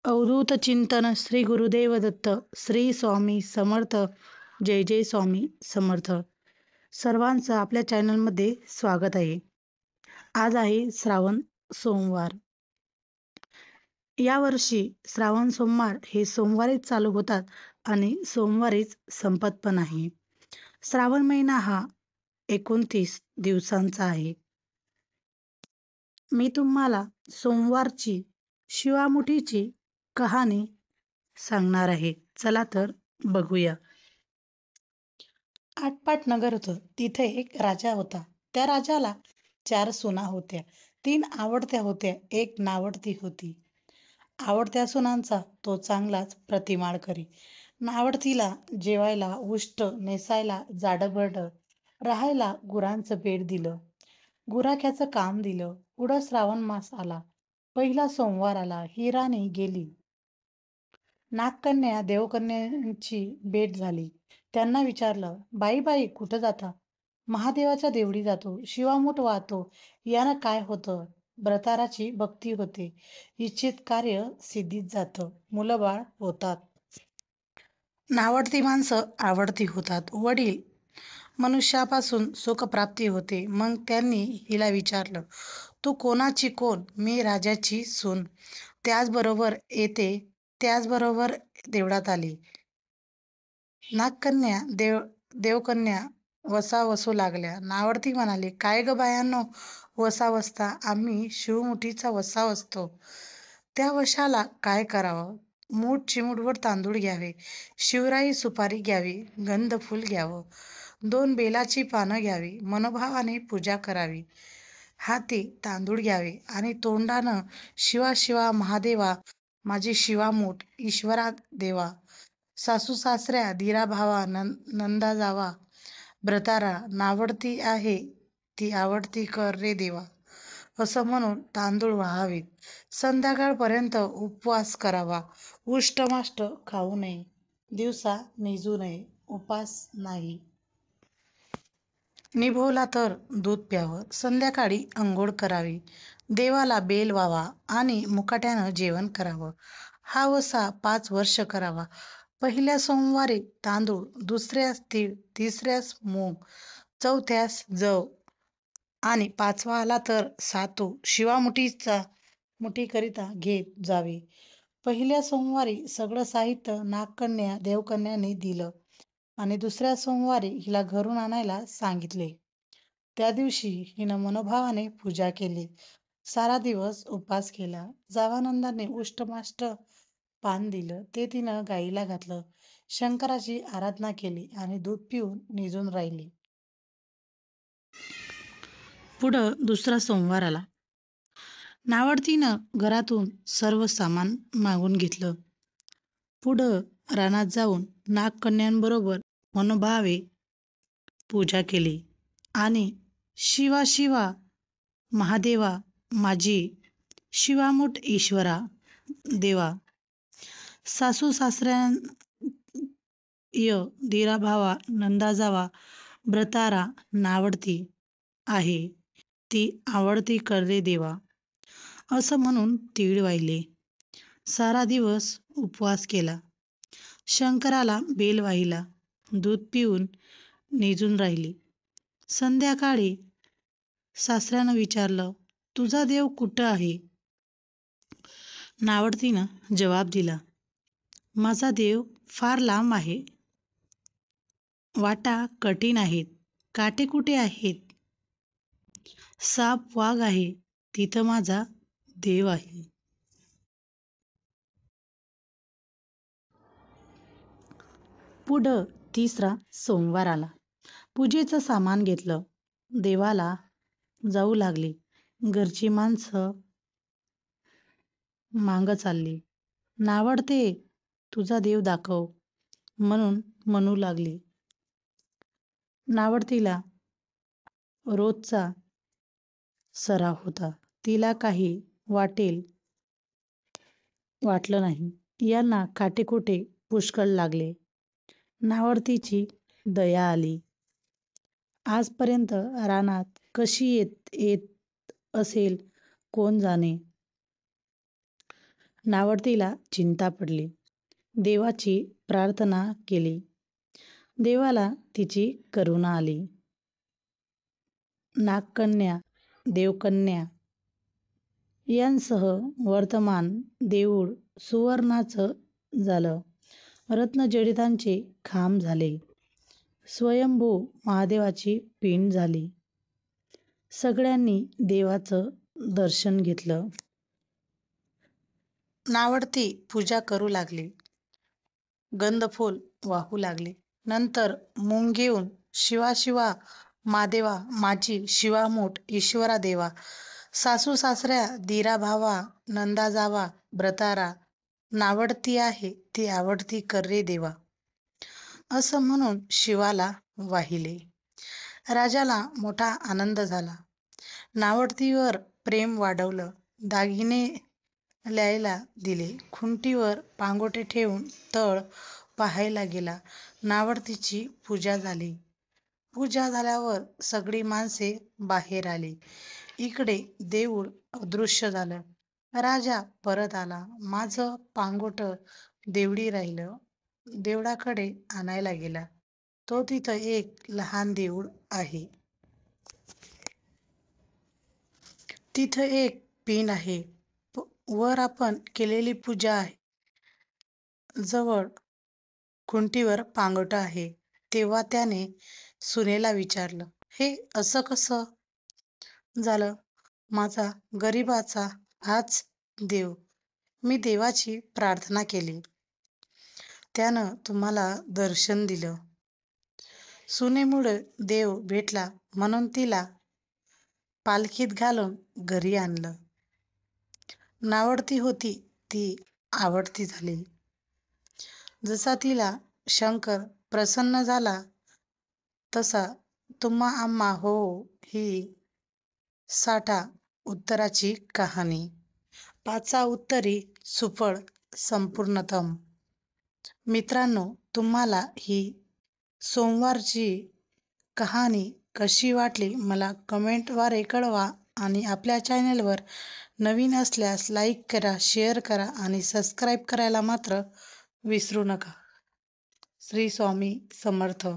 अवधूत चिंतन श्री गुरुदेव दत्त श्री स्वामी समर्थ. जय जय स्वामी समर्थ. सर्वांचं आपल्या चॅनलमध्ये स्वागत आहे. आज आहे श्रावण सोमवार. यावर्षी श्रावण सोमवार हे सोमवारीच चालू होतात आणि सोमवारीच संपत पण आहे. श्रावण महिना हा 29 दिवसांचा आहे. मी तुम्हाला सोमवारची शिवामुठीची कहाणी सांगणार आहे. चला तर बघूया. आटपाट नगर होतं. तिथे एक राजा होता. त्या राजाला 4 सुना होत्या. 3 आवडत्या होत्या, 1 नावडती होती. आवडत्या सुनांचा तो चांगलाच प्रतिमाळ करी. नावडतीला जेवायला उष्ट, नेसायला जाडबड, राहायला गुरांचं बेड दिलं. गुराख्याचं काम दिलं. पुढं श्रावण मास आला. पहिला सोमवार आला. ही राणी गेली. नागकन्या देवकन्यांची भेट झाली. त्यांना विचारलं, बाई बाई कुठं जाता? महादेवाच्या देवळी जातो. शिवामूठ वाहतो. यानं काय होतं? व्रताराची भक्ती होते. इच्छित कार्य सिद्धीत जातं. मुलंबाळ होतात. नावडती माणसं आवडती होतात. वडील मनुष्यापासून सुखप्राप्ती होते. मग त्यांनी हिला विचारलं, तू कोणाची कोण? मी राजाची सून. त्याचबरोबर येते. त्याचबरोबर देवळात आली. नागकन्या देवकन्या वसावसू लागल्या. नावडती म्हणाली, काय ग बायांनो, वसावसता? आम्ही शिवमुठीचा वसा असतो. त्या वशाला काय करावं? मूठ चिमूटभर तांदूळ घ्यावे, शिवराई सुपारी घ्यावी, गंधफूल घ्यावं, 2 बेलाची पानं घ्यावी, मनोभावाने पूजा करावी. हाती तांदूळ घ्यावे आणि तोंडानं शिवा शिवा महादेवा, माझी शिवामूठ ईश्वरा देवा, सासू सासऱ्या धीरा भावा, नंदा जावा, व्रतारा नावडती आहे ती आवडती कर रे देवा, असं म्हणून तांदूळ व्हावीत. संध्याकाळपर्यंत उपवास करावा. उष्टमाष्ट खाऊ नये. दिवसा निजू नये. उपास नाही निभवला तर दूध प्यावं. संध्याकाळी अंघोळ करावी. देवाला बेल व्हावा आणि मुकाट्यानं जेवण करावं. हा वसा 5 वर्ष करावा. पहिल्या सोमवारी तांदूळ, दुसऱ्यास तीळ, तिसऱ्यास मूग, चौथ्यास जव आणि 5वा आला तर सातू मुठीकरिता घेत जावे. पहिल्या सोमवारी सगळं साहित्य नागकन्या देवकन्यांनी दिलं आणि दुसऱ्या सोमवारी हिला घरून आणायला सांगितले. त्या दिवशी हिनं मनोभावाने पूजा केली. सारा दिवस उपास केला. जावानंदाने उष्टमाष्ट पान दिलं. ते तिनं गाईला घातलं. शंकराची आराधना केली आणि दूध पिऊन निजून राहिली. पुढं दुसरा सोमवार आला. नावडतीनं घरातून सर्व सामान मागून घेतलं. पुढं रानात जाऊन नागकन्यांबरोबर मनोभावे पूजा केली आणि शिवा शिवा महादेवा, माझी शिवामूठ ईश्वरा देवा, सासू सासऱ्या धीरा भावा, नंदा जावा, व्रतारा नावडती आहे ती आवडती कर रे देवा, असं म्हणून तीळ वाहिले. सारा दिवस उपवास केला. शंकराला बेल वाहिला. दूध पिऊन निजून राहिली. संध्याकाळी सासऱ्यानं विचारलं, तुझा देव कुठं आहे? नावडतीनं जवाब दिला, माझा देव फार लांब आहे. वाटा कठीण आहेत. काटे कुठे आहेत? साप वाघ आहे. तिथं माझा देव आहे. पुढं तिसरा सोमवार आला. पूजेचं सामान घेतलं. देवाला जाऊ लागली. घरची माणसं मागं चालली. नावडते, तुझा देव दाखव म्हणून म्हणू लागली. नावडतीला रोजचा सराव होता. तिला काही वाटलं नाही. यांना काटेकोटे पुष्कळ लागले. नावडतीची दया आली. आजपर्यंत रानात कशी येत असेल कोण जाणे. नावडतीला चिंता पडली. देवाची प्रार्थना केली. देवाला तिची करुणा आली. नागकन्या, देवकन्या यांसह वर्तमान देऊळ सुवर्णाचं झालं. रत्नजडितांचे खांब झाले. स्वयंभू महादेवाची पिंड झाली. सगळ्यांनी देवाचं दर्शन घेतलं. नावडती पूजा करू लागली. गंधफूल वाहू लागले. नंतर मूंग घेऊन शिवा शिवा महादेवा माझी शिवामूठ ईश्वरा देवा, सासू सासऱ्या दिरा भावा नंदा जावा ब्रतारा, नावडती आहे ती आवडती कर रे देवा, असं म्हणून शिवाला वाहिले. राजाला मोठा आनंद झाला. नावडतीवर प्रेम वाढवलं. दागिने ल्यायला दिले. खुंटीवर पांगोटे ठेवून तळ पाहायला गेला. नावडतीची पूजा झाली. पूजा झाल्यावर सगळी माणसे बाहेर आली. इकडे देऊळ अदृश्य झालं. राजा परत आला. माझं पांगोट देवडी राहिलं. देवळाकडे आणायला गेला. तो तिथं एक लहान देऊळ आहे. तिथं एक पिंड आहे. वर आपण केलेली पूजा आहे. जवळ खुंटीवर पांगोट आहे. तेव्हा त्याने सुनेला विचारलं, हे असं कसं झालं? माझा गरिबाचा हाच देव. मी देवाची प्रार्थना केली. त्यानं तुम्हाला दर्शन दिलं. सुनेमुळे देव भेटला म्हणून तिला पालखीत घालून घरी आणलं. नावडती होती ती आवडती झाली. जसा तिला शंकर प्रसन्न झाला तसा तुम्हा आम्हा हो ही साठा उत्तराची कहाणी. पाचा उत्तरी सुफळ संपूर्णतम. मित्रांनो, तुम्हाला ही सोमवारची कहाणी कशी वाटली मला कमेंटद्वारे कळवा आणि आपल्या चॅनेलवर नवीन असल्यास लाईक करा, शेअर करा आणि सबस्क्राईब करायला मात्र विसरू नका. श्री स्वामी समर्थ.